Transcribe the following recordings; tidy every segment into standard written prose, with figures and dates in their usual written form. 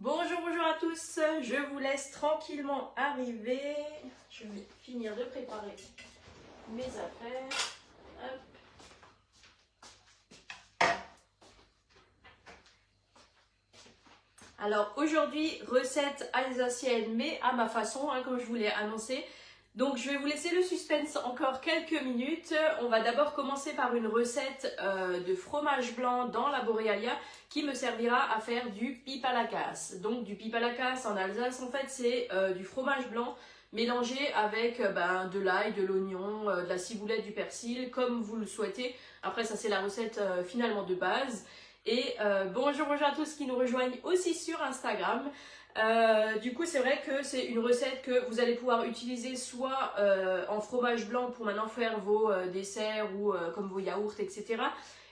Bonjour, bonjour à tous, je vous laisse tranquillement arriver. Je vais finir de préparer mes affaires. Hop. Alors aujourd'hui, recette alsacienne mais à ma façon, comme je vous l'ai annoncé. Donc je vais vous laisser le suspense encore quelques minutes. On va d'abord commencer par une recette de fromage blanc dans la Borealia qui me servira à faire du pipe à la casse. Donc du pipe à la casse en Alsace, en fait c'est du fromage blanc mélangé avec de l'ail, de l'oignon, de la ciboulette, du persil, comme vous le souhaitez. Après ça c'est la recette finalement de base. Et bonjour à tous qui nous rejoignent aussi sur Instagram. Du coup, c'est vrai que c'est une recette que vous allez pouvoir utiliser soit en fromage blanc pour maintenant faire vos desserts ou comme vos yaourts, etc.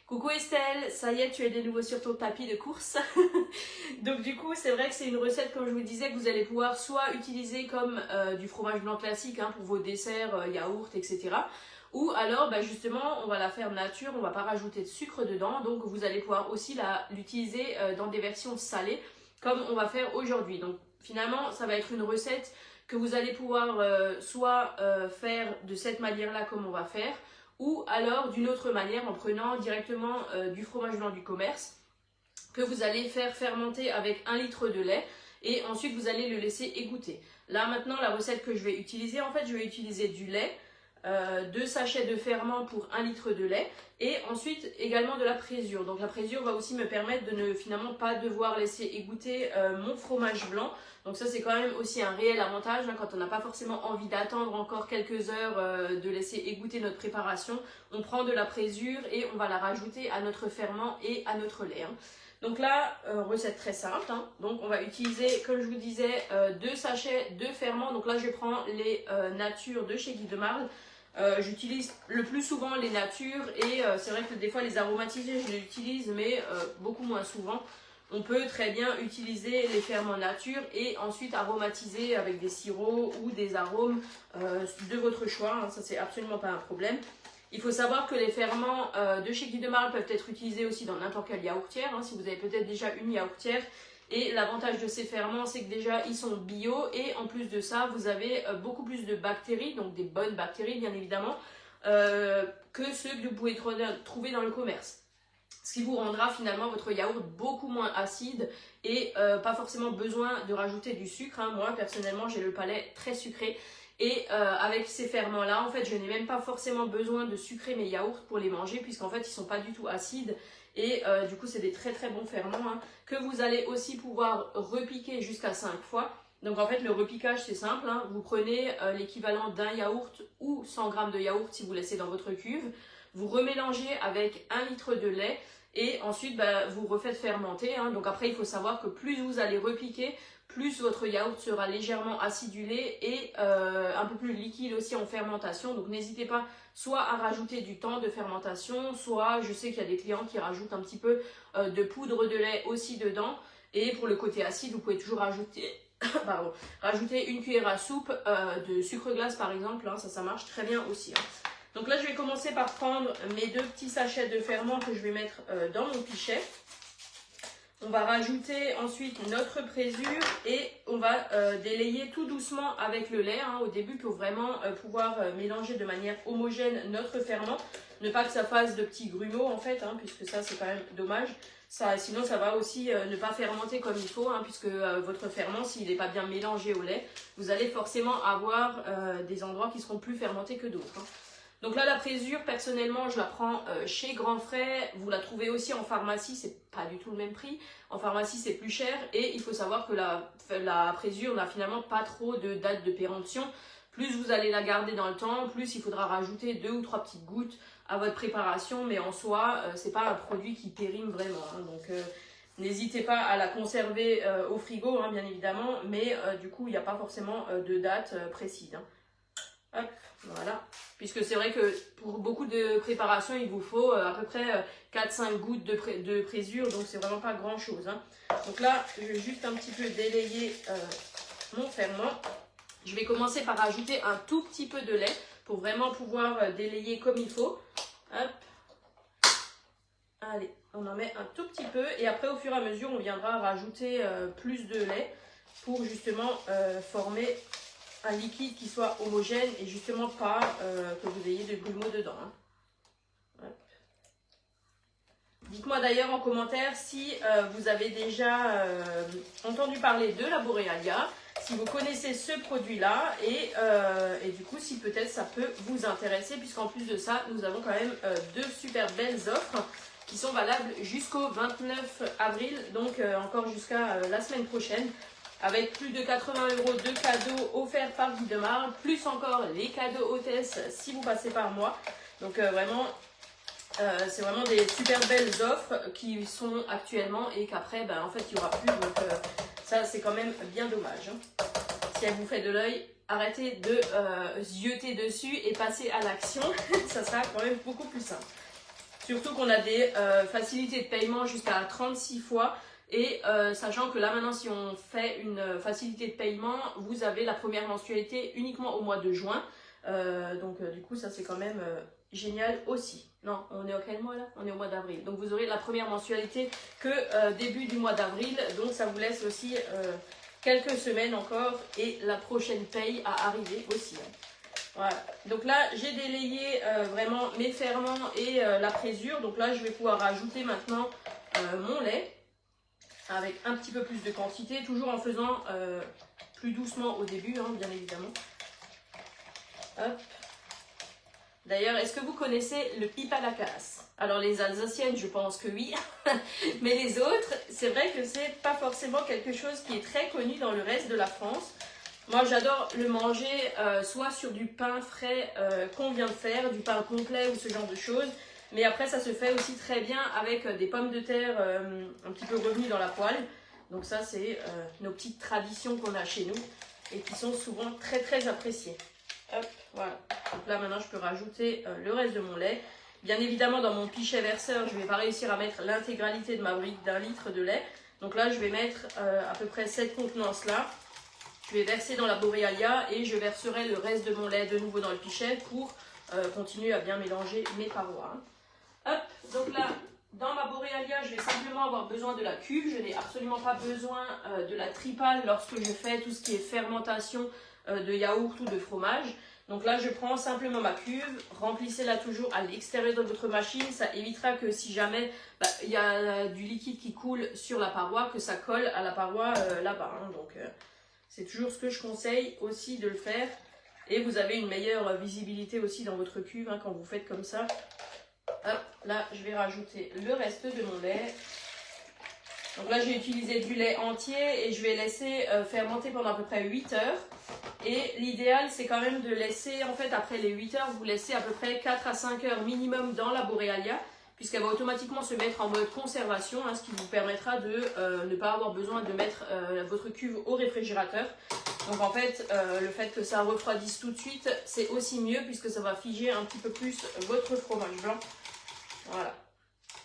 Coucou Estelle, ça y est, tu es de nouveau sur ton tapis de course. Donc du coup, c'est vrai que c'est une recette, comme je vous disais, que vous allez pouvoir soit utiliser comme du fromage blanc classique pour vos desserts, yaourts, etc. Ou alors, justement, on va la faire nature, on ne va pas rajouter de sucre dedans. Donc vous allez pouvoir aussi l'utiliser dans des versions salées, comme on va faire aujourd'hui. Donc finalement, ça va être une recette que vous allez pouvoir soit faire de cette manière-là comme on va faire, ou alors d'une autre manière en prenant directement du fromage blanc du commerce que vous allez faire fermenter avec 1 litre de lait et ensuite vous allez le laisser égoutter. Là maintenant, la recette que je vais utiliser, en fait je vais utiliser du lait, 2 sachets de ferment pour 1 litre de lait et ensuite également de la présure. Donc la présure va aussi me permettre de ne finalement pas devoir laisser égoutter mon fromage blanc. Donc ça c'est quand même aussi un réel avantage quand on n'a pas forcément envie d'attendre encore quelques heures de laisser égoutter notre préparation. On prend de la présure et on va la rajouter à notre ferment et à notre lait. Donc là, recette très simple. Donc on va utiliser, comme je vous disais, 2 sachets de ferment. Donc là je prends les natures de chez Guy de Marle. J'utilise le plus souvent les natures et c'est vrai que des fois les aromatisés je les utilise mais beaucoup moins souvent. On peut très bien utiliser les ferments nature et ensuite aromatiser avec des sirops ou des arômes de votre choix. Ça c'est absolument pas un problème. Il faut savoir que les ferments de chez Guy de Marle peuvent être utilisés aussi dans n'importe quelle yaourtière. Si vous avez peut-être déjà une yaourtière. Et l'avantage de ces ferments, c'est que déjà, ils sont bio et en plus de ça, vous avez beaucoup plus de bactéries, donc des bonnes bactéries bien évidemment, que ceux que vous pouvez trouver dans le commerce. Ce qui vous rendra finalement votre yaourt beaucoup moins acide et pas forcément besoin de rajouter du sucre. Moi, personnellement, j'ai le palais très sucré. Et avec ces ferments-là, en fait, je n'ai même pas forcément besoin de sucrer mes yaourts pour les manger, puisqu'en fait, ils ne sont pas du tout acides. Et du coup, c'est des très très bons ferments que vous allez aussi pouvoir repiquer jusqu'à 5 fois. Donc en fait, le repiquage, c'est simple. Vous prenez l'équivalent d'un yaourt ou 100 g de yaourt si vous laissez dans votre cuve. Vous remélangez avec 1 litre de lait. Et ensuite, vous refaites fermenter. Donc après, il faut savoir que plus vous allez repiquer, plus votre yaourt sera légèrement acidulé et un peu plus liquide aussi en fermentation. Donc n'hésitez pas soit à rajouter du temps de fermentation, soit je sais qu'il y a des clients qui rajoutent un petit peu de poudre de lait aussi dedans. Et pour le côté acide, vous pouvez toujours rajouter, rajouter une cuillère à soupe de sucre glace par exemple. Ça marche très bien aussi. Donc là, je vais commencer par prendre mes 2 petits sachets de ferment que je vais mettre dans mon pichet. On va rajouter ensuite notre présure et on va délayer tout doucement avec le lait au début pour vraiment pouvoir mélanger de manière homogène notre ferment. Ne pas que ça fasse de petits grumeaux en fait, puisque ça c'est quand même dommage. Sinon ça va aussi ne pas fermenter comme il faut, puisque votre ferment, s'il n'est pas bien mélangé au lait, vous allez forcément avoir des endroits qui seront plus fermentés que d'autres. Donc là, la présure, personnellement, je la prends chez Grand Frais. Vous la trouvez aussi en pharmacie, c'est pas du tout le même prix. En pharmacie, c'est plus cher. Et il faut savoir que la présure n'a finalement pas trop de date de péremption. Plus vous allez la garder dans le temps, plus il faudra rajouter 2 ou 3 petites gouttes à votre préparation. Mais en soi, c'est pas un produit qui périme vraiment. Donc n'hésitez pas à la conserver au frigo, bien évidemment. Mais du coup, il n'y a pas forcément de date précise. Hop, voilà. Puisque c'est vrai que pour beaucoup de préparations, il vous faut à peu près 4-5 gouttes de présure, donc c'est vraiment pas grand chose. Donc là, je vais juste un petit peu délayer mon ferment. Je vais commencer par ajouter un tout petit peu de lait pour vraiment pouvoir délayer comme il faut. Hop, Allez, on en met un tout petit peu et après au fur et à mesure on viendra rajouter plus de lait pour justement former un liquide qui soit homogène et justement pas que vous ayez de grumeaux dedans. Hein. Dites-moi d'ailleurs en commentaire si vous avez déjà entendu parler de la Borealia, si vous connaissez ce produit-là et du coup si peut-être ça peut vous intéresser puisqu'en plus de ça, nous avons quand même deux super belles offres qui sont valables jusqu'au 29 avril, donc encore jusqu'à la semaine prochaine, avec plus de 80 € de cadeaux offerts par Guy de Marle, plus encore les cadeaux hôtesses si vous passez par moi. Donc vraiment, c'est vraiment des super belles offres qui sont actuellement et qu'après, ben, en fait, il n'y aura plus. Donc ça, c'est quand même bien dommage. Hein. Si elle vous fait de l'œil, arrêtez de zioter dessus et passez à l'action. Ça sera quand même beaucoup plus simple. Surtout qu'on a des facilités de paiement jusqu'à 36 fois. Et sachant que là maintenant si on fait une facilité de paiement, vous avez la première mensualité uniquement au mois de juin. Donc du coup ça c'est quand même génial aussi. Non, on est au quel mois là? On est au mois d'avril. Donc vous aurez la première mensualité que début du mois d'avril. Donc ça vous laisse aussi quelques semaines encore et la prochaine paye à arriver aussi. Hein. Voilà, donc là j'ai délayé vraiment mes ferments et la présure. Donc là je vais pouvoir rajouter maintenant mon lait avec un petit peu plus de quantité, toujours en faisant plus doucement au début, hein, bien évidemment. Hop. D'ailleurs, est-ce que vous connaissez le pipe à la casse? Alors les Alsaciennes, je pense que oui, mais les autres, c'est vrai que c'est pas forcément quelque chose qui est très connu dans le reste de la France. Moi, j'adore le manger soit sur du pain frais qu'on vient de faire, du pain complet ou ce genre de choses. Mais après, ça se fait aussi très bien avec des pommes de terre un petit peu revenues dans la poêle. Donc ça, c'est nos petites traditions qu'on a chez nous et qui sont souvent très très appréciées. Hop, voilà. Donc là, maintenant, je peux rajouter le reste de mon lait. Bien évidemment, dans mon pichet verseur, je ne vais pas réussir à mettre l'intégralité de ma brique d'1 litre de lait. Donc là, je vais mettre à peu près cette contenance-là. Je vais verser dans la Borealia et je verserai le reste de mon lait de nouveau dans le pichet pour continuer à bien mélanger mes parois. Hein. Hop, donc là, dans ma Borealia, je vais simplement avoir besoin de la cuve. Je n'ai absolument pas besoin de la tripale lorsque je fais tout ce qui est fermentation de yaourt ou de fromage. Donc là, je prends simplement ma cuve, remplissez-la toujours à l'extérieur de votre machine. Ça évitera que si jamais il y a du liquide qui coule sur la paroi, que ça colle à la paroi là-bas. Hein. Donc c'est toujours ce que je conseille aussi de le faire. Et vous avez une meilleure visibilité aussi dans votre cuve hein, quand vous faites comme ça. Hop, là, je vais rajouter le reste de mon lait. Donc là, j'ai utilisé du lait entier et je vais laisser fermenter pendant à peu près 8 heures. Et l'idéal, c'est quand même de laisser, en fait, après les 8 heures, vous laissez à peu près 4 à 5 heures minimum dans la Borealia, puisqu'elle va automatiquement se mettre en mode conservation, hein, ce qui vous permettra de ne pas avoir besoin de mettre votre cuve au réfrigérateur. Donc en fait, le fait que ça refroidisse tout de suite, c'est aussi mieux, puisque ça va figer un petit peu plus votre fromage blanc. Voilà.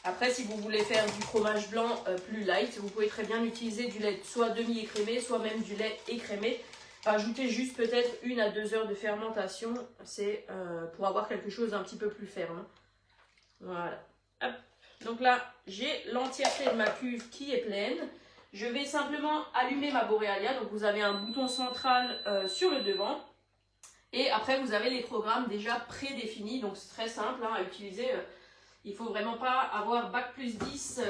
Après, si vous voulez faire du fromage blanc plus light, vous pouvez très bien utiliser du lait soit demi-écrémé, soit même du lait écrémé. Rajouter juste peut-être 1 à 2 heures de fermentation, c'est pour avoir quelque chose d'un petit peu plus ferme. Voilà. Hop. Donc là, j'ai l'entièreté de ma cuve qui est pleine. Je vais simplement allumer ma Borealia. Donc vous avez un bouton central sur le devant. Et après, vous avez les programmes déjà prédéfinis. Donc c'est très simple hein, à utiliser. Il ne faut vraiment pas avoir bac plus 10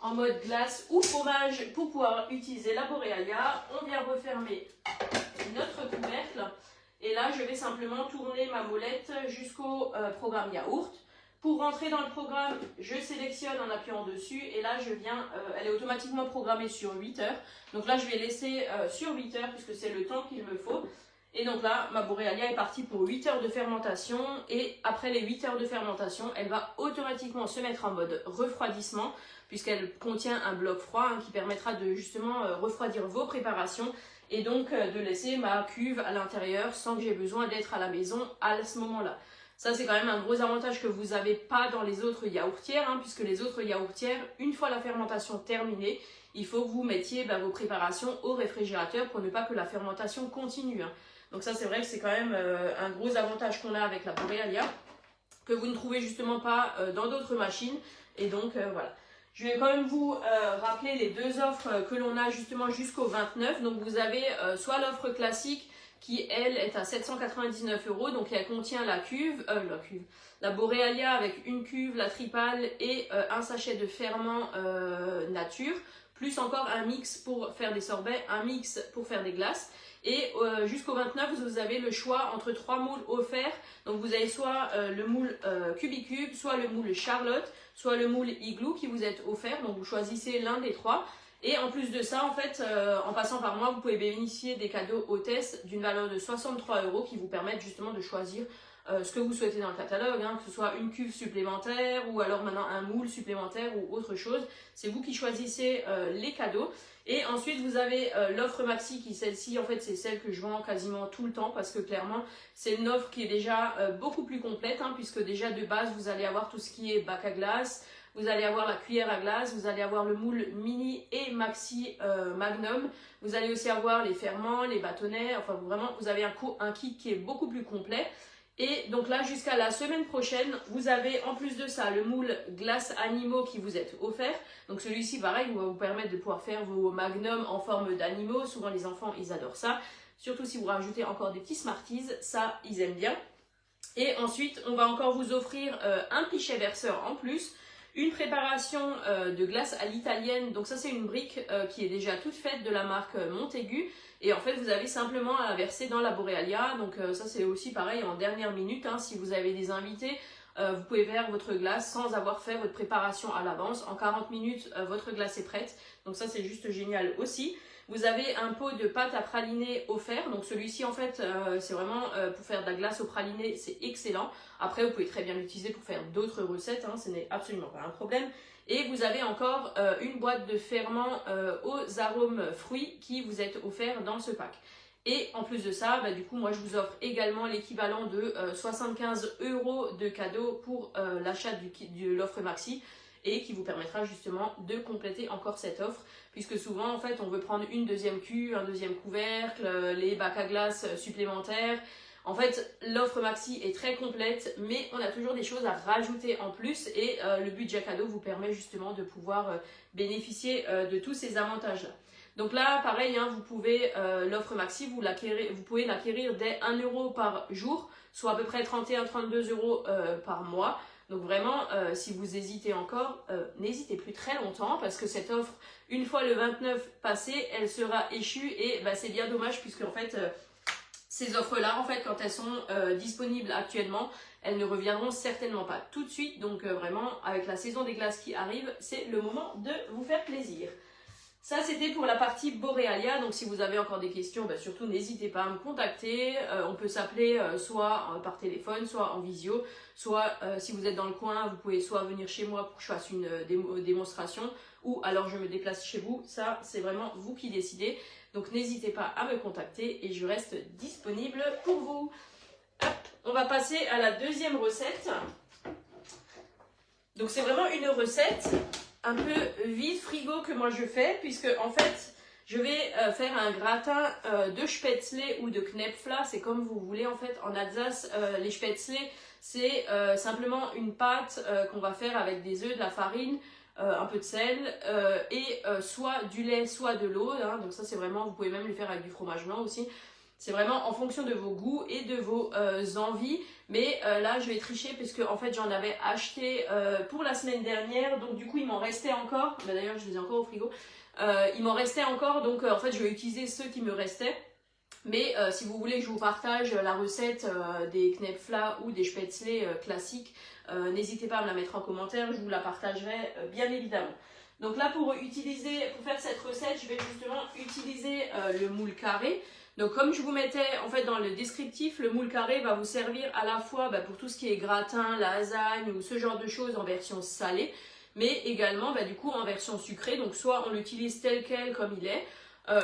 en mode glace ou fromage pour pouvoir utiliser la Borealia. On vient refermer notre couvercle. Et là, je vais simplement tourner ma molette jusqu'au programme yaourt. Pour rentrer dans le programme, je sélectionne en appuyant dessus. Et là, je viens, elle est automatiquement programmée sur 8 heures. Donc là, je vais laisser sur 8 heures puisque c'est le temps qu'il me faut. Et donc là, ma Borealia est partie pour 8 heures de fermentation. Et après les 8 heures de fermentation, elle va automatiquement se mettre en mode refroidissement, puisqu'elle contient un bloc froid hein, qui permettra de justement refroidir vos préparations. Et donc de laisser ma cuve à l'intérieur sans que j'ai besoin d'être à la maison à ce moment-là. Ça, c'est quand même un gros avantage que vous n'avez pas dans les autres yaourtières, hein, puisque les autres yaourtières, une fois la fermentation terminée, il faut que vous mettiez vos préparations au réfrigérateur pour ne pas que la fermentation continue. Hein. Donc ça, c'est vrai que c'est quand même un gros avantage qu'on a avec la Borealia, que vous ne trouvez justement pas dans d'autres machines. Et donc voilà. Je vais quand même vous rappeler les deux offres que l'on a justement jusqu'au 29. Donc vous avez soit l'offre classique qui elle est à 799 €. Donc elle contient la Borealia avec une cuve, la Tripale et un sachet de ferment nature. Plus encore un mix pour faire des sorbets, un mix pour faire des glaces. Et jusqu'au 29, vous avez le choix entre 3 moules offerts. Donc vous avez soit le moule Cubicube, soit le moule Charlotte, soit le moule Igloo qui vous est offert. Donc vous choisissez l'un des trois. Et en plus de ça, en fait, en passant par moi, vous pouvez bénéficier des cadeaux hôtesses d'une valeur de 63 € qui vous permettent justement de choisir ce que vous souhaitez dans le catalogue, hein, que ce soit une cuve supplémentaire ou alors maintenant un moule supplémentaire ou autre chose. C'est vous qui choisissez les cadeaux. Et ensuite, vous avez l'offre maxi qui, celle-ci, en fait, c'est celle que je vends quasiment tout le temps parce que clairement, c'est une offre qui est déjà beaucoup plus complète, hein, puisque déjà de base, vous allez avoir tout ce qui est bac à glace, vous allez avoir la cuillère à glace, vous allez avoir le moule mini et maxi magnum, vous allez aussi avoir les ferments, les bâtonnets, enfin vraiment, vous avez un kit qui est beaucoup plus complet. Et donc là, jusqu'à la semaine prochaine, vous avez en plus de ça le moule glace animaux qui vous est offert. Donc celui-ci, pareil, va vous permettre de pouvoir faire vos magnums en forme d'animaux. Souvent les enfants, ils adorent ça. Surtout si vous rajoutez encore des petits Smarties, ça, ils aiment bien. Et ensuite, on va encore vous offrir un pichet verseur en plus. Une préparation de glace à l'italienne. Donc ça, c'est une brique qui est déjà toute faite de la marque Montaigu. Et en fait, vous avez simplement à verser dans la Borealia. Donc ça, c'est aussi pareil en dernière minute. Hein, si vous avez des invités, vous pouvez faire votre glace sans avoir fait votre préparation à l'avance. En 40 minutes, votre glace est prête. Donc ça, c'est juste génial aussi. Vous avez un pot de pâte à praliner offert. Donc celui-ci, en fait, c'est vraiment pour faire de la glace au praliné, c'est excellent. Après, vous pouvez très bien l'utiliser pour faire d'autres recettes. Hein, ce n'est absolument pas un problème. Et vous avez encore une boîte de ferment aux arômes fruits qui vous est offert dans ce pack. Et en plus de ça, du coup, moi, je vous offre également l'équivalent de 75 € de cadeau pour l'achat de l'offre maxi et qui vous permettra justement de compléter encore cette offre puisque souvent, en fait, on veut prendre une deuxième cuve, un deuxième couvercle, les bacs à glace supplémentaires. En fait, l'offre maxi est très complète, mais on a toujours des choses à rajouter en plus et le budget cadeau vous permet justement de pouvoir bénéficier de tous ces avantages-là. Donc là, pareil, hein, vous pouvez, l'offre maxi, vous pouvez l'acquérir dès 1 € par jour, soit à peu près 31-32 € par mois. Donc vraiment, si vous hésitez encore, n'hésitez plus très longtemps parce que cette offre, une fois le 29 passé, elle sera échue et c'est bien dommage puisque en fait, ces offres-là, en fait, quand elles sont disponibles actuellement, elles ne reviendront certainement pas tout de suite. Donc vraiment, avec la saison des glaces qui arrive, c'est le moment de vous faire plaisir. Ça, c'était pour la partie Borealia. Donc, si vous avez encore des questions, surtout, n'hésitez pas à me contacter. On peut s'appeler soit par téléphone, soit en visio. Soit, si vous êtes dans le coin, vous pouvez soit venir chez moi pour que je fasse une démonstration. Ou alors, je me déplace chez vous. Ça, c'est vraiment vous qui décidez. Donc, n'hésitez pas à me contacter et je reste disponible pour vous. Hop, on va passer à la deuxième recette. Donc, c'est vraiment une recette un peu vide frigo que moi je fais puisque en fait je vais faire un gratin de spätzle ou de knepfla, c'est comme vous voulez en fait. En Alsace, les spätzle c'est simplement une pâte qu'on va faire avec des œufs, de la farine, un peu de sel et soit du lait soit de l'eau, hein. Donc ça c'est vraiment, vous pouvez même le faire avec du fromage blanc aussi. C'est vraiment en fonction de vos goûts et de vos envies. Mais là, je vais tricher puisque en fait, j'en avais acheté pour la semaine dernière. Donc du coup, il m'en restait encore. D'ailleurs, je les ai encore au frigo. Il m'en restait encore. Donc en fait, je vais utiliser ceux qui me restaient. Mais si vous voulez que je vous partage la recette des knepfla ou des spätzle classiques, n'hésitez pas à me la mettre en commentaire. Je vous la partagerai bien évidemment. Donc là, pour faire cette recette, je vais justement utiliser le moule carré. Donc comme je vous mettais en fait dans le descriptif, le moule carré va vous servir à la fois pour tout ce qui est gratin, lasagne ou ce genre de choses en version salée, mais également du coup en version sucrée. Donc soit on l'utilise tel quel comme il est,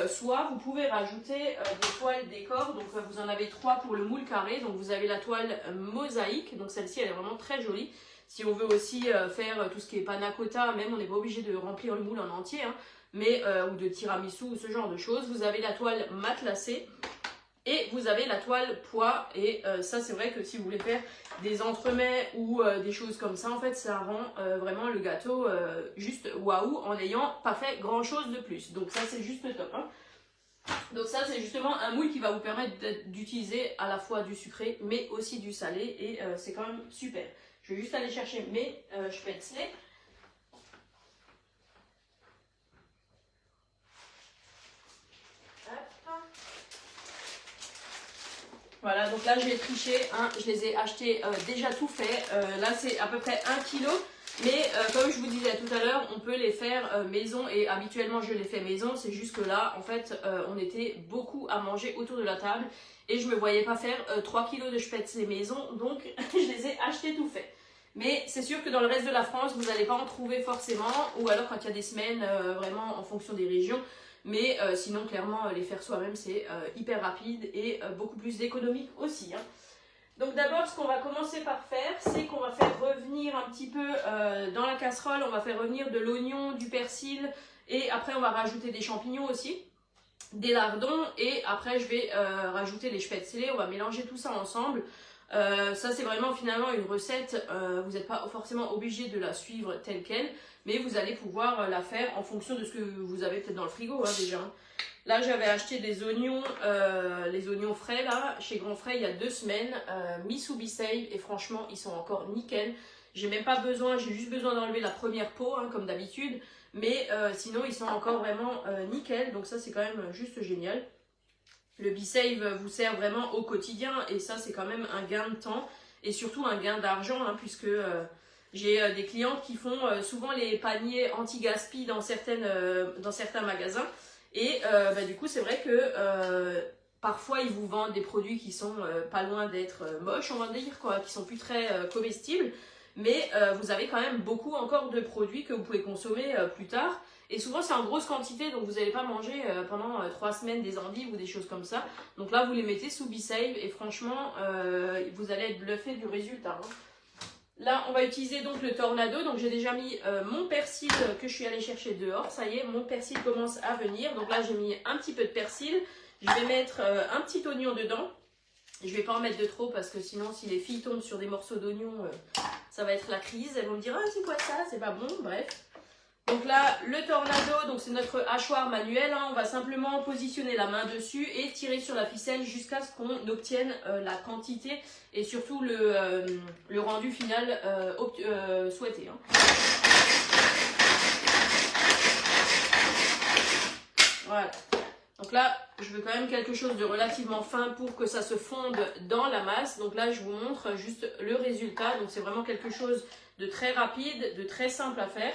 soit vous pouvez rajouter des toiles décor. Donc vous en avez 3 pour le moule carré. Donc vous avez la toile mosaïque, donc celle-ci elle est vraiment très jolie. Si on veut aussi faire tout ce qui est panna cotta, même on n'est pas obligé de remplir le moule en entier, hein. Mais ou de tiramisu ou ce genre de choses. Vous avez la toile matelassée Et vous avez la toile pois, et ça c'est vrai que si vous voulez faire des entremets ou des choses comme ça, en fait ça rend vraiment le gâteau juste waouh en n'ayant pas fait grand chose de plus. Donc ça c'est juste top. Hein. Donc ça c'est justement un moule qui va vous permettre d'utiliser à la fois du sucré mais aussi du salé, et c'est quand même super. Je vais juste aller chercher mes spätzle. Voilà, donc là je vais tricher, hein, je les ai achetés déjà tout fait. Là c'est à peu près 1 kg, mais comme je vous disais tout à l'heure, on peut les faire maison, et habituellement je les fais maison. C'est juste que là en fait on était beaucoup à manger autour de la table et je me voyais pas faire 3 kg de spätzle maison, donc je les ai achetés tout fait. Mais c'est sûr que dans le reste de la France vous n'allez pas en trouver forcément, ou alors quand il y a des semaines vraiment en fonction des régions. Mais sinon, clairement, les faire soi-même, c'est hyper rapide et beaucoup plus économique aussi. Hein. Donc d'abord, ce qu'on va commencer par faire, c'est qu'on va faire revenir un petit peu dans la casserole, on va faire revenir de l'oignon, du persil, et après on va rajouter des champignons aussi, des lardons, et après je vais rajouter les spätzle, on va mélanger tout ça ensemble. Ça c'est vraiment finalement une recette, vous n'êtes pas forcément obligé de la suivre telle qu'elle, mais vous allez pouvoir la faire en fonction de ce que vous avez peut-être dans le frigo hein, déjà. Là j'avais acheté des oignons, les oignons frais là, chez Grand Frais il y a 2 semaines, mis sous B-Save, et franchement ils sont encore nickel. J'ai même pas besoin, j'ai juste besoin d'enlever la première peau hein, comme d'habitude, mais sinon ils sont encore vraiment nickel, donc ça c'est quand même juste génial. Le B-Save vous sert vraiment au quotidien, et ça c'est quand même un gain de temps et surtout un gain d'argent hein, puisque j'ai des clients qui font souvent les paniers anti-gaspi dans certains magasins, et du coup c'est vrai que parfois ils vous vendent des produits qui sont pas loin d'être moches, on va dire, quoi, qui sont plus très comestibles, mais vous avez quand même beaucoup encore de produits que vous pouvez consommer plus tard. Et souvent c'est en grosse quantité, donc vous n'allez pas manger pendant 3 semaines des endives ou des choses comme ça. Donc là vous les mettez sous B-Save et franchement vous allez être bluffé du résultat. Hein. Là on va utiliser donc le tornado, donc j'ai déjà mis mon persil que je suis allée chercher dehors. Ça y est, mon persil commence à venir. Donc là j'ai mis un petit peu de persil, je vais mettre un petit oignon dedans. Je vais pas en mettre de trop parce que sinon si les filles tombent sur des morceaux d'oignon, ça va être la crise. Elles vont me dire ah c'est quoi ça, c'est pas bon, bref. Donc là, le tornado, donc c'est notre hachoir manuel, hein, on va simplement positionner la main dessus et tirer sur la ficelle jusqu'à ce qu'on obtienne la quantité et surtout le rendu final souhaité. Hein. Voilà. Donc là, je veux quand même quelque chose de relativement fin pour que ça se fonde dans la masse. Donc là, je vous montre juste le résultat. Donc c'est vraiment quelque chose de très rapide, de très simple à faire.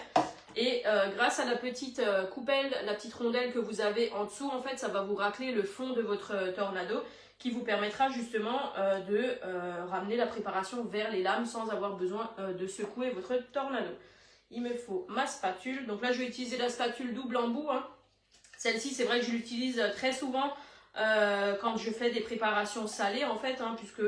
Et grâce à la petite coupelle, la petite rondelle que vous avez en dessous, en fait, ça va vous racler le fond de votre tornado qui vous permettra justement de ramener la préparation vers les lames sans avoir besoin de secouer votre tornado. Il me faut ma spatule. Donc là, je vais utiliser la spatule double embout. Hein. Celle-ci, c'est vrai que je l'utilise très souvent quand je fais des préparations salées, en fait, hein, puisque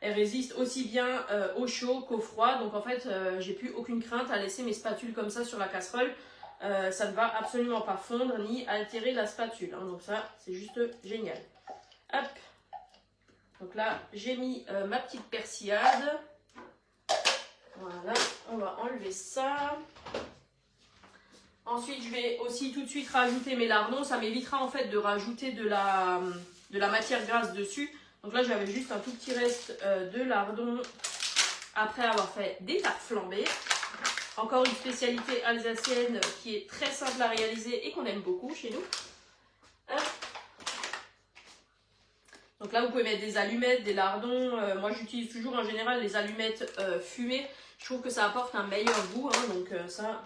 elle résiste aussi bien au chaud qu'au froid. Donc en fait, j'ai plus aucune crainte à laisser mes spatules comme ça sur la casserole. Ça ne va absolument pas fondre ni altérer la spatule. Hein. Donc ça, c'est juste génial. Hop. Donc là, j'ai mis ma petite persillade. Voilà, on va enlever ça. Ensuite, je vais aussi tout de suite rajouter mes lardons. Ça m'évitera en fait de rajouter de la matière grasse dessus. Donc là, j'avais juste un tout petit reste de lardons après avoir fait des tartes flambées. Encore une spécialité alsacienne qui est très simple à réaliser et qu'on aime beaucoup chez nous. Hop. Donc là, vous pouvez mettre des allumettes, des lardons. Moi, j'utilise toujours en général les allumettes fumées. Je trouve que ça apporte un meilleur goût. Hein, donc ça...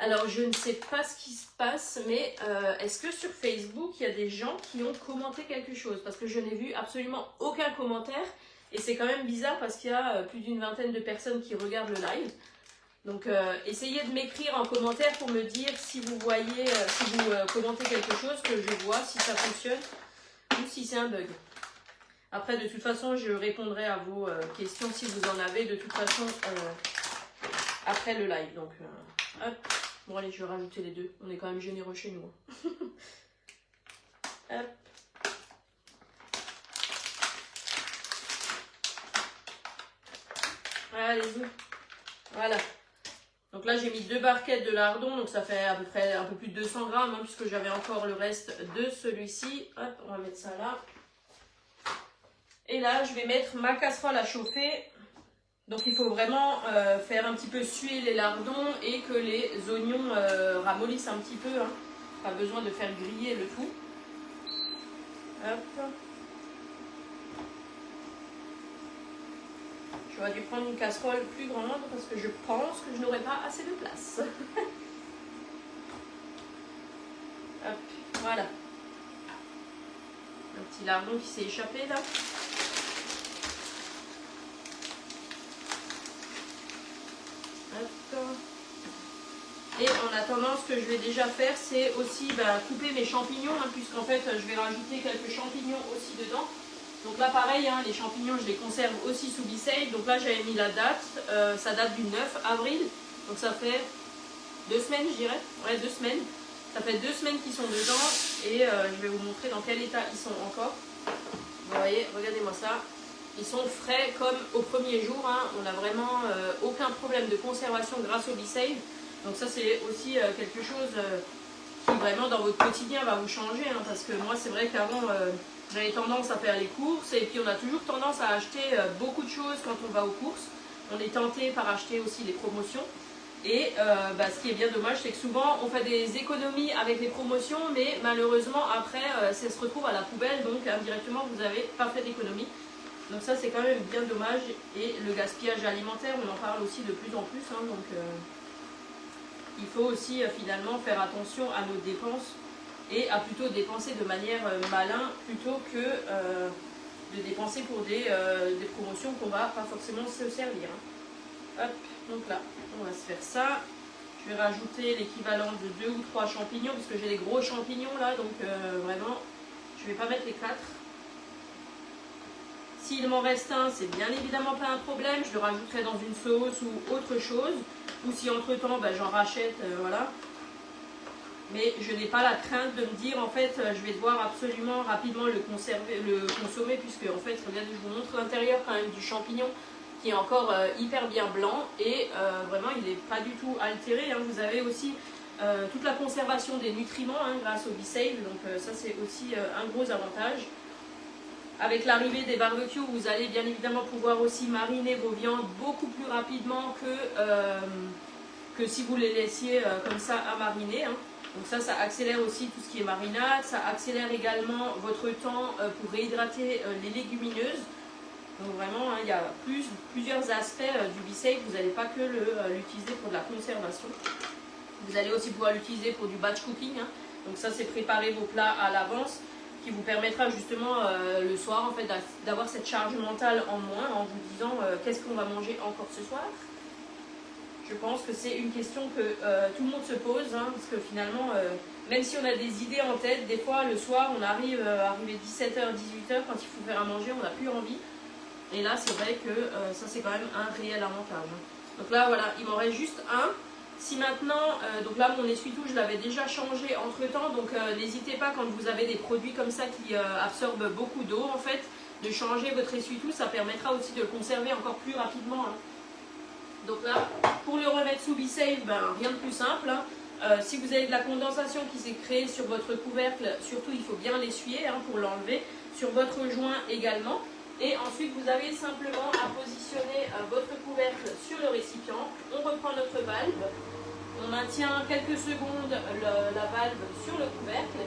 Alors, je ne sais pas ce qui se passe, mais est-ce que sur Facebook, il y a des gens qui ont commenté quelque chose? Parce que je n'ai vu absolument aucun commentaire. Et c'est quand même bizarre parce qu'il y a plus d'une vingtaine de personnes qui regardent le live. Donc, essayez de m'écrire en commentaire pour me dire si vous voyez, si vous commentez quelque chose, que je vois si ça fonctionne ou si c'est un bug. Après, de toute façon, je répondrai à vos questions si vous en avez, de toute façon, après le live. Donc, hop. Bon allez, je vais rajouter les deux. On est quand même généreux chez nous. Hop. Allez-y. Voilà. Donc là, j'ai mis 2 barquettes de lardons, donc ça fait à peu près un peu plus de 200 grammes, hein, puisque j'avais encore le reste de celui-ci. Hop, on va mettre ça là. Et là, je vais mettre ma casserole à chauffer. Donc il faut vraiment faire un petit peu suer les lardons et que les oignons ramollissent un petit peu. Hein. Pas besoin de faire griller le tout. Hop. J'aurais dû prendre une casserole plus grande parce que je pense que je n'aurai pas assez de place. Hop, voilà. Un petit lardon qui s'est échappé là. Hop. Et en attendant, ce que je vais déjà faire, c'est aussi couper mes champignons, hein, puisqu'en fait, je vais rajouter quelques champignons aussi dedans. Donc là, pareil, hein, les champignons, je les conserve aussi sous B-Save. Donc là, j'avais mis la date. Ça date du 9 avril. Donc ça fait 2 semaines, je dirais. Ouais, 2 semaines. Ça fait 2 semaines qu'ils sont dedans. Et je vais vous montrer dans quel état ils sont encore. Vous voyez, regardez-moi ça. Ils sont frais comme au premier jour. Hein. On n'a vraiment aucun problème de conservation grâce au B-Save. Donc ça, c'est aussi quelque chose qui vraiment dans votre quotidien va vous changer. Hein, parce que moi, c'est vrai qu'avant... j'avais tendance à faire les courses et puis on a toujours tendance à acheter beaucoup de choses quand on va aux courses. On est tenté par acheter aussi les promotions. Et ce qui est bien dommage, c'est que souvent on fait des économies avec les promotions, mais malheureusement après ça se retrouve à la poubelle, donc indirectement vous n'avez pas fait d'économie. Donc ça c'est quand même bien dommage. Et le gaspillage alimentaire, on en parle aussi de plus en plus. Hein, donc il faut aussi finalement faire attention à nos dépenses. Et à plutôt dépenser de manière malin plutôt que de dépenser pour des promotions qu'on va pas forcément se servir. Hein. Hop, donc là, on va se faire ça. Je vais rajouter l'équivalent de 2 ou 3 champignons, parce que j'ai des gros champignons là, donc vraiment, je vais pas mettre les 4. S'il m'en reste un, c'est bien évidemment pas un problème, je le rajouterai dans une sauce ou autre chose. Ou si entre temps, j'en rachète, voilà. Mais je n'ai pas la crainte de me dire en fait je vais devoir absolument rapidement le consommer, puisque en fait regardez, je vous montre l'intérieur quand même du champignon qui est encore hyper bien blanc et vraiment il n'est pas du tout altéré. Hein. Vous avez aussi toute la conservation des nutriments hein, grâce au B-Save, donc ça c'est aussi un gros avantage. Avec l'arrivée des barbecues, vous allez bien évidemment pouvoir aussi mariner vos viandes beaucoup plus rapidement que si vous les laissiez comme ça à mariner. Hein. Donc ça accélère aussi tout ce qui est marinade, ça accélère également votre temps pour réhydrater les légumineuses. Donc vraiment, hein, il y a plusieurs aspects du B-Save, vous n'allez pas que l'utiliser pour de la conservation. Vous allez aussi pouvoir l'utiliser pour du batch cooking. Hein. Donc ça c'est préparer vos plats à l'avance, qui vous permettra justement le soir en fait d'avoir cette charge mentale en moins en vous disant qu'est-ce qu'on va manger encore ce soir. Je pense que c'est une question que tout le monde se pose, hein, parce que finalement, même si on a des idées en tête, des fois le soir on arrive à arriver 17h, 18h, quand il faut faire à manger, on n'a plus envie. Et là c'est vrai que ça c'est quand même un réel avantage. Donc là voilà, il m'en reste juste un. Si maintenant, donc là mon essuie-tout je l'avais déjà changé entre temps, donc n'hésitez pas quand vous avez des produits comme ça qui absorbent beaucoup d'eau en fait, de changer votre essuie-tout, ça permettra aussi de le conserver encore plus rapidement. Hein. Donc là, pour le remettre sous B-Save, rien de plus simple. Hein. Si vous avez de la condensation qui s'est créée sur votre couvercle, surtout il faut bien l'essuyer hein, pour l'enlever, sur votre joint également. Et ensuite vous avez simplement à positionner votre couvercle sur le récipient, on reprend notre valve, on maintient quelques secondes la valve sur le couvercle,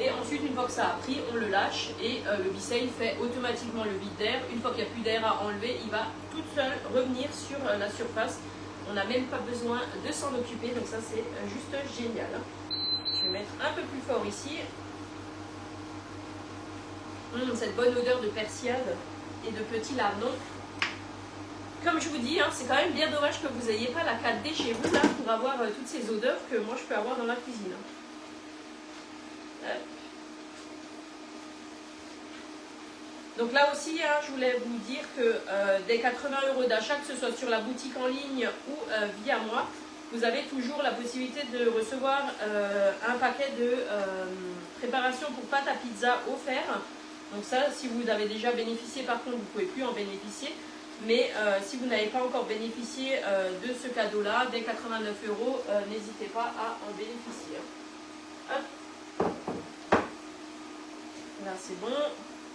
et ensuite une fois que ça a pris, on le lâche et le B-Save fait automatiquement le vide d'air. Une fois qu'il n'y a plus d'air à enlever, il va tout seul revenir sur la surface. On n'a même pas besoin de s'en occuper, donc ça c'est juste génial. Je vais mettre un peu plus fort ici. Cette bonne odeur de persillade et de petits lardons. Comme je vous dis, hein, c'est quand même bien dommage que vous n'ayez pas la 4D chez vous là pour avoir toutes ces odeurs que moi je peux avoir dans la cuisine. Donc là aussi, hein, je voulais vous dire que des 80 € d'achat, que ce soit sur la boutique en ligne ou via moi, vous avez toujours la possibilité de recevoir un paquet de préparation pour pâte à pizza offert. Donc ça, si vous avez déjà bénéficié, par contre, vous ne pouvez plus en bénéficier. Mais si vous n'avez pas encore bénéficié de ce cadeau-là, dès 89 €, n'hésitez pas à en bénéficier. Hop. Là c'est bon.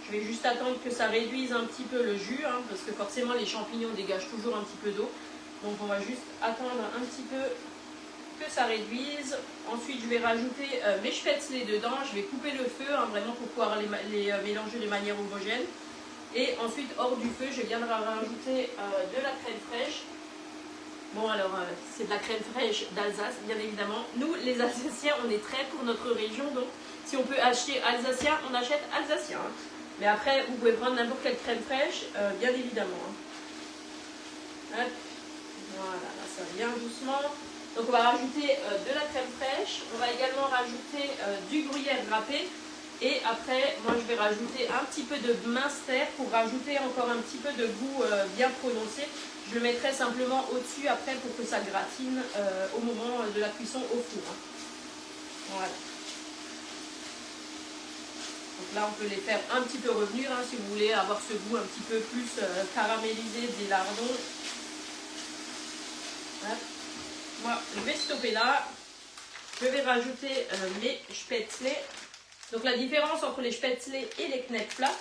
Je vais juste attendre que ça réduise un petit peu le jus, hein, parce que forcément les champignons dégagent toujours un petit peu d'eau. Donc on va juste attendre un petit peu que ça réduise. Ensuite je vais rajouter mes spätzle dedans. Je vais couper le feu, hein, vraiment pour pouvoir les mélanger de manière homogène. Et ensuite hors du feu, je viendrai rajouter de la crème fraîche. Bon alors c'est de la crème fraîche d'Alsace bien évidemment. Nous les Alsaciens on est très pour notre région, donc si on peut acheter alsacien, on achète alsacien. Hein. Mais après vous pouvez prendre n'importe quelle crème fraîche, bien évidemment. Hein. Hop. Voilà, là ça vient doucement. Donc on va rajouter de la crème fraîche, on va également rajouter du gruyère râpé. Et après, moi je vais rajouter un petit peu de minster pour rajouter encore un petit peu de goût bien prononcé. Je le mettrai simplement au-dessus après pour que ça gratine au moment de la cuisson au four. Hein. Voilà. Donc là on peut les faire un petit peu revenir hein, si vous voulez avoir ce goût un petit peu plus caramélisé des lardons. Hop. Moi je vais stopper là. Je vais rajouter mes spätzle. Donc la différence entre les spätzle et les knäckefeller,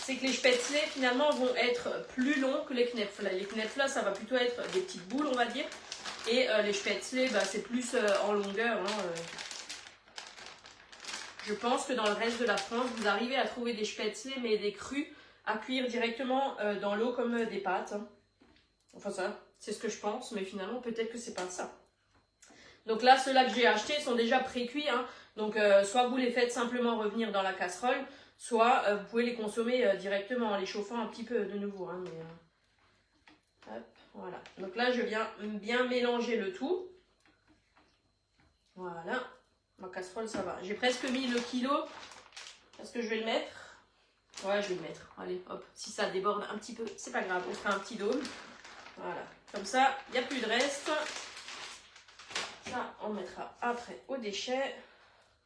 c'est que les spätzle finalement vont être plus longs que les knäckefeller. Les knäckefeller ça va plutôt être des petites boules on va dire. Et les spätzle bah, c'est plus en longueur. Hein, Je pense que dans le reste de la France, vous arrivez à trouver des spätzle mais des crus à cuire directement dans l'eau comme des pâtes. Hein. Enfin ça, c'est ce que je pense, mais finalement peut-être que c'est pas ça. Donc là, ceux-là que j'ai achetés sont déjà pré-cuits. Hein. Donc soit vous les faites simplement revenir dans la casserole, soit vous pouvez les consommer directement en les chauffant un petit peu de nouveau. Hein, mais, hop, voilà. Donc là, je viens bien mélanger le tout. Voilà. Ma casserole, ça va. J'ai presque mis le kilo. Est-ce que je vais le mettre? Ouais, je vais le mettre. Allez, hop. Si ça déborde un petit peu, c'est pas grave. On fera un petit dôme. Voilà. Comme ça, il n'y a plus de reste. Ça, on mettra après au déchet.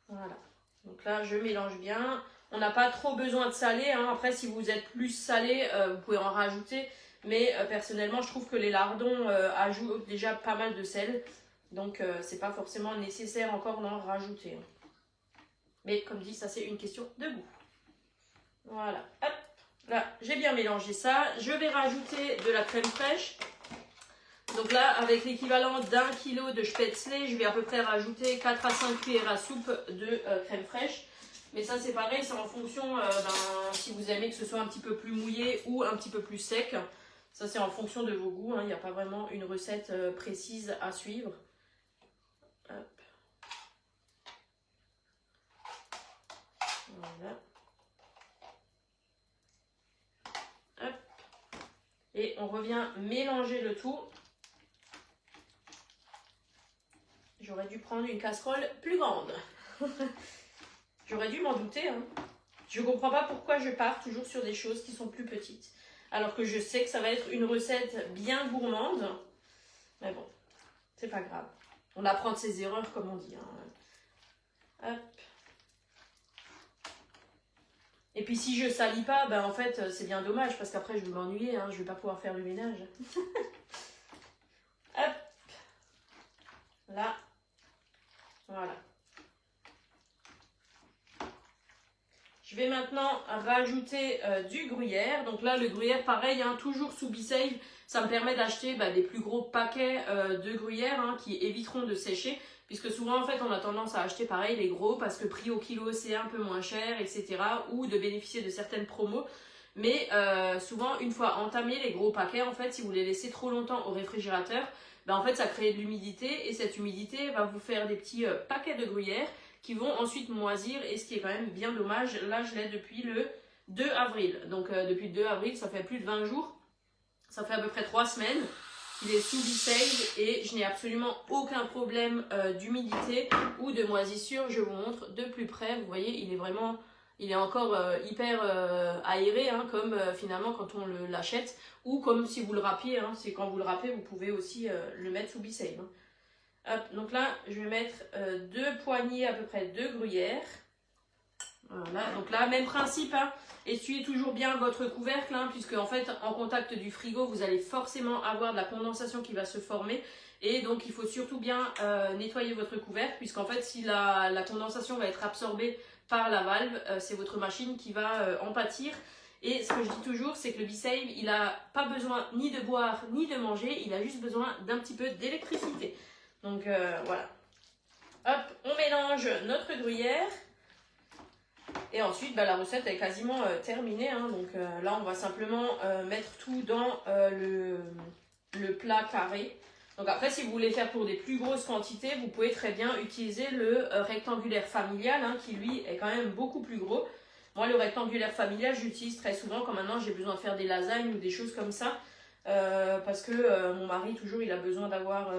Voilà. Donc là, je mélange bien. On n'a pas trop besoin de saler. Hein. Après, si vous êtes plus salé, vous pouvez en rajouter. Mais personnellement, je trouve que les lardons ajoutent déjà pas mal de sel. Donc, c'est pas forcément nécessaire encore d'en rajouter. Hein. Mais comme dit, ça c'est une question de goût. Voilà. Hop. Là, j'ai bien mélangé ça. Je vais rajouter de la crème fraîche. Donc là, avec l'équivalent d'1 kg de spätzle, je vais à peu près rajouter 4 à 5 cuillères à soupe de crème fraîche. Mais ça, c'est pareil, c'est en fonction, si vous aimez que ce soit un petit peu plus mouillé ou un petit peu plus sec. Ça, c'est en fonction de vos goûts. Hein. Il n'y a pas vraiment une recette précise à suivre. Hop. Voilà. Hop. Et on revient mélanger le tout. J'aurais dû prendre une casserole plus grande. J'aurais dû m'en douter. Hein. Je ne comprends pas pourquoi je pars toujours sur des choses qui sont plus petites. Alors que je sais que ça va être une recette bien gourmande. Mais bon, c'est pas grave. On apprend de ses erreurs comme on dit. Hein. Hop. Et puis si je salis pas, ben en fait c'est bien dommage parce qu'après je vais m'ennuyer. Hein. Je vais pas pouvoir faire le ménage. Hop. Là. Voilà. Je vais maintenant rajouter du gruyère. Donc là, le gruyère, pareil, hein, toujours sous Be-Save. Ça me permet d'acheter des plus gros paquets de gruyère hein, qui éviteront de sécher. Puisque souvent, en fait, on a tendance à acheter pareil les gros parce que prix au kilo, c'est un peu moins cher, etc. Ou de bénéficier de certaines promos. Mais souvent, une fois entamés les gros paquets, en fait, si vous les laissez trop longtemps au réfrigérateur, en fait, ça crée de l'humidité. Et cette humidité va vous faire des petits paquets de gruyère qui vont ensuite moisir et ce qui est quand même bien dommage. Là, je l'ai depuis le 2 avril. Donc, depuis le 2 avril, ça fait plus de 20 jours. Ça fait à peu près 3 semaines qu'il est sous Be-Save et je n'ai absolument aucun problème d'humidité ou de moisissure. Je vous montre de plus près. Vous voyez, il est encore hyper aéré, hein, comme finalement quand on l'achète ou comme si vous le râpiez. Hein, c'est quand vous le râpez, vous pouvez aussi le mettre sous Be-Save. Hein. Hop, donc là, je vais mettre 2 poignées à peu près de gruyère. Voilà, donc là, même principe, hein. Essuyez toujours bien votre couvercle, hein, puisque en fait, en contact du frigo, vous allez forcément avoir de la condensation qui va se former. Et donc, il faut surtout bien nettoyer votre couvercle, puisqu'en fait, si la condensation va être absorbée par la valve, c'est votre machine qui va en pâtir. Et ce que je dis toujours, c'est que le B-Save, il n'a pas besoin ni de boire, ni de manger, il a juste besoin d'un petit peu d'électricité. Donc, voilà. Hop, on mélange notre gruyère. Et ensuite, la recette est quasiment terminée. Hein. Donc là, on va simplement mettre tout dans le plat carré. Donc après, si vous voulez faire pour des plus grosses quantités, vous pouvez très bien utiliser le rectangulaire familial, hein, qui lui est quand même beaucoup plus gros. Moi, le rectangulaire familial, j'utilise très souvent quand maintenant j'ai besoin de faire des lasagnes ou des choses comme ça. Parce que mon mari, toujours, il a besoin d'avoir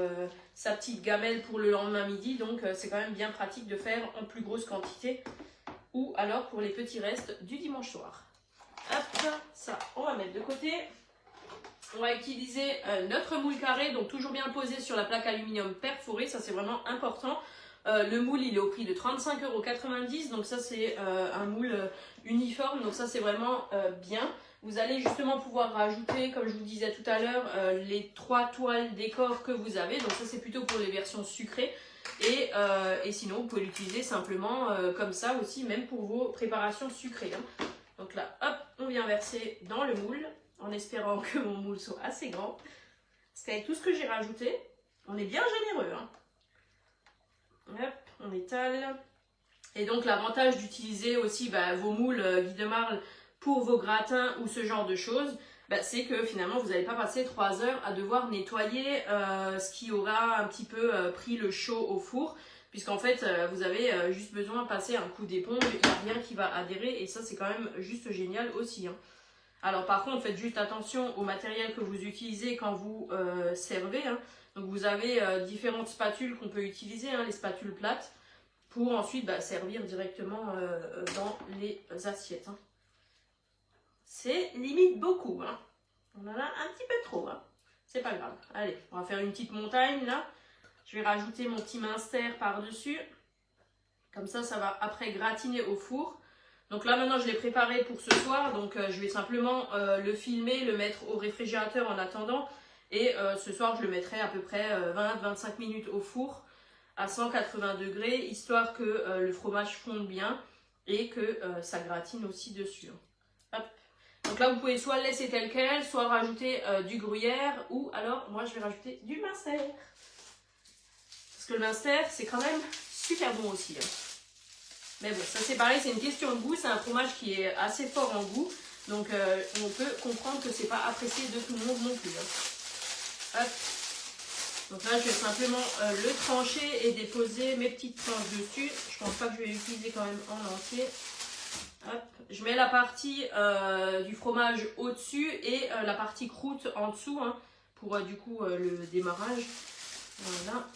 sa petite gamelle pour le lendemain midi. Donc c'est quand même bien pratique de faire en plus grosse quantité. Ou alors pour les petits restes du dimanche soir. Hop, ça, on va mettre de côté. On va utiliser notre moule carré, donc toujours bien posé sur la plaque aluminium perforée, ça c'est vraiment important. Le moule, il est au prix de 35,90 €, donc ça c'est un moule uniforme, donc ça c'est vraiment bien. Vous allez justement pouvoir rajouter, comme je vous disais tout à l'heure, les 3 toiles décor que vous avez, donc ça c'est plutôt pour les versions sucrées. Et sinon, vous pouvez l'utiliser simplement comme ça aussi, même pour vos préparations sucrées. Hein. Donc là, hop, on vient verser dans le moule, en espérant que mon moule soit assez grand. Parce qu'avec tout ce que j'ai rajouté, on est bien généreux. Hein. Hop, on étale. Et donc l'avantage d'utiliser aussi vos moules Guy de Marle pour vos gratins ou ce genre de choses, c'est que finalement vous n'allez pas passer 3 heures à devoir nettoyer ce qui aura un petit peu pris le chaud au four, puisqu'en fait vous avez juste besoin de passer un coup d'éponge, il n'y a rien qui va adhérer et ça c'est quand même juste génial aussi. Hein. Alors par contre faites juste attention au matériel que vous utilisez quand vous servez. Hein. Donc vous avez différentes spatules qu'on peut utiliser, hein, les spatules plates, pour ensuite servir directement dans les assiettes. Hein. C'est limite beaucoup, hein. On en a un petit peu trop, hein. C'est pas grave. Allez, on va faire une petite montagne là. Je vais rajouter mon petit minster par-dessus. Comme ça, ça va après gratiner au four. Donc là maintenant je l'ai préparé pour ce soir. Donc je vais simplement le filmer, le mettre au réfrigérateur en attendant. Et ce soir je le mettrai à peu près 20-25 minutes au four à 180 degrés. Histoire que le fromage fonde bien et que ça gratine aussi dessus. Hop. Donc là, vous pouvez soit le laisser tel quel, soit rajouter du gruyère, ou alors, moi, je vais rajouter du minster. Parce que le minster, c'est quand même super bon aussi. Hein. Mais bon, ça c'est pareil, c'est une question de goût. C'est un fromage qui est assez fort en goût. Donc, on peut comprendre que c'est pas apprécié de tout le monde non plus. Hein. Hop. Donc là, je vais simplement le trancher et déposer mes petites tranches dessus. Je pense pas que je vais l'utiliser quand même en entier. Hop. Je mets la partie du fromage au-dessus et la partie croûte en dessous, hein, pour du coup le démarrage. Voilà.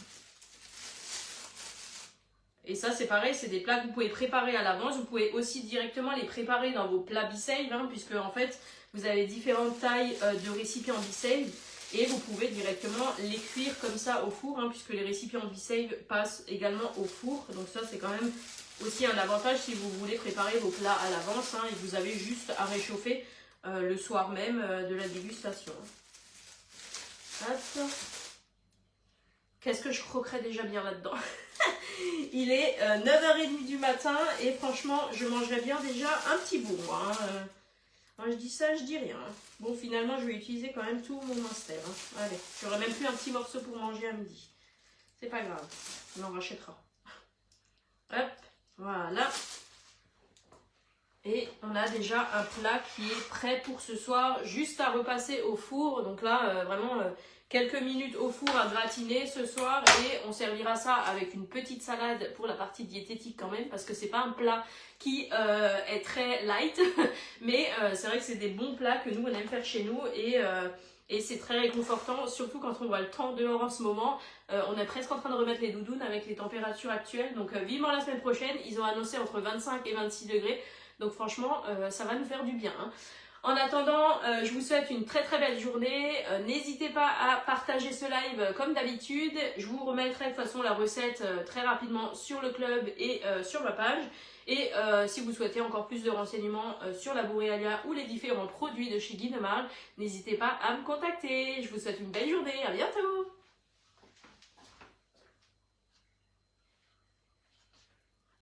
Et ça c'est pareil, c'est des plats que vous pouvez préparer à l'avance. Vous pouvez aussi directement les préparer dans vos plats B-Save, hein, puisque en fait vous avez différentes tailles de récipients B-Save. Et vous pouvez directement les cuire comme ça au four, hein, puisque les récipients B-Save passent également au four. Donc ça c'est quand même aussi un avantage si vous voulez préparer vos plats à l'avance, hein, et vous avez juste à réchauffer le soir même de la dégustation. Hop. Qu'est-ce que je croquerais déjà bien là-dedans. Il est 9h30 du matin et franchement je mangerais bien déjà un petit bout. Hein. Quand je dis ça, je dis rien. Bon, finalement, je vais utiliser quand même tout mon minster. Hein. Allez, j'aurai même plus un petit morceau pour manger à midi. C'est pas grave, on en rachètera. Hop, voilà. Et on a déjà un plat qui est prêt pour ce soir, juste à repasser au four. Donc là, vraiment quelques minutes au four à gratiner ce soir. Et on servira ça avec une petite salade pour la partie diététique quand même. Parce que c'est pas un plat qui est très light. Mais c'est vrai que c'est des bons plats que nous, on aime faire chez nous. Et c'est très réconfortant, surtout quand on voit le temps dehors en ce moment. On est presque en train de remettre les doudounes avec les températures actuelles. Donc vivement la semaine prochaine. Ils ont annoncé entre 25 et 26 degrés. Donc franchement, ça va nous faire du bien. Hein. En attendant, je vous souhaite une très très belle journée. N'hésitez pas à partager ce live comme d'habitude. Je vous remettrai de toute façon la recette très rapidement sur le club et sur ma page. Et si vous souhaitez encore plus de renseignements sur la Borealia ou les différents produits de chez Guy de Marle, n'hésitez pas à me contacter. Je vous souhaite une belle journée. À bientôt!